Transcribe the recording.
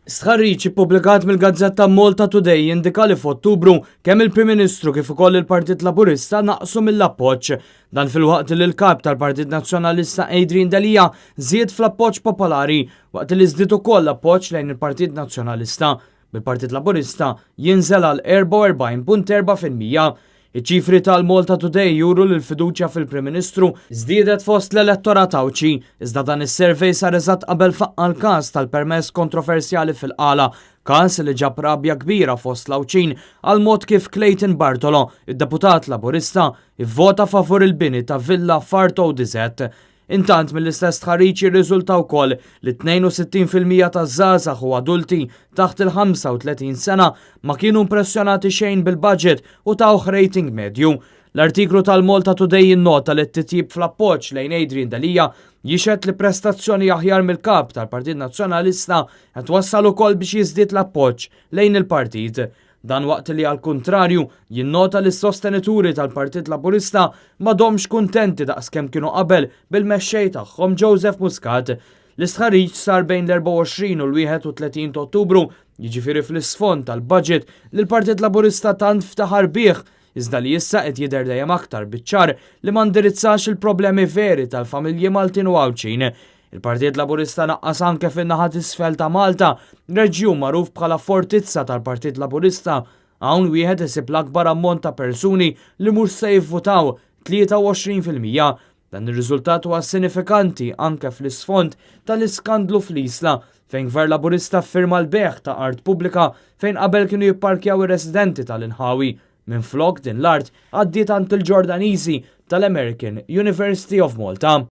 Stħarriġ ippubblikat mill-Gazzetta Malta Today jindika li f'Ottubru kemm il-Prim Ministru kif ukoll il-Partit Laburista naqsu mill-appoġġ. Dan fil-waqt li l-kap tal-Partit Nazzjonalista Adrian Delia żied fl-appoġġ popolari waqt li żdied ukoll l-appoġġ lejn il-Partit Nazzjonalista. Bil-Partit Laburista jinżel għal 44.4%. Iċ-ċifri tal-Malta Today juru li l-fiduċja fil-Prim Ministru żdiedet fost l-elettorat Awċi, iżda dan is-survey sar eżatt qabel faqqa l-każ tal-permess kontroversjali fil-qala, każ li ġab rabja kbira fost l-Awċin għal mod kif Clayton Bartolo, id-deputat Laburista, ivvota favur il-bini ta' villa f'Arto Dizet. Intant mill-istess tħarriġ jirriżulta wkoll li 62% taż-żgħażagħ u adulti taħt il-35 sena ma kienu impressjonati xejn bil-budget u tawh rating medju. L-artiklu tal-Malta Today jinnota li t-titjib fl-appoġġ lejn Adrian Delia jixed li prestazzjoni aħjar mill-kap tal-Partit Nazzjonalista qed wassal ukoll biex jiżdied l-appoġġ lejn il-partit. Dan waqt li għal-kontrarju jinnota li s-sostenituri tal-Partit Laburista m'għadhomx kuntenti daqskemm kienu qabel bil-mexxej tagħhom Joseph Muscat. L-istħarriġ sar bejn l-24 u l-31 ta' Ottubru, jiġifieri fl-isfond tal-budget li l-Partit Laburista tant ftaħar bih, iżda li issa qed jidher dejjem aktar biċ-ċar li ma ndirizzax il-problemi veri tal-familji Maltin u Awċin. Il-Partit Laburista naqqas anke fin-naħa t'isfel ta' Malta, reġjun magħruf bħala fortizza tal-Partit Laburista, hawn wieħed isib l-akbar ammont ta' persuni li mhux se jivvutaw 23%. Dan ir-riżultat huwa sinifikanti anke fl-isfond tal-iskandlu fl-Isla fejn Gvern Laburista firma l-beħ ta' art pubblika fejn qabel kienu jipparkjaw ir-residenti tal-Inħawi. Minflok din l-art għaddiet għand il-Ġordaniżi tal-American University of Malta.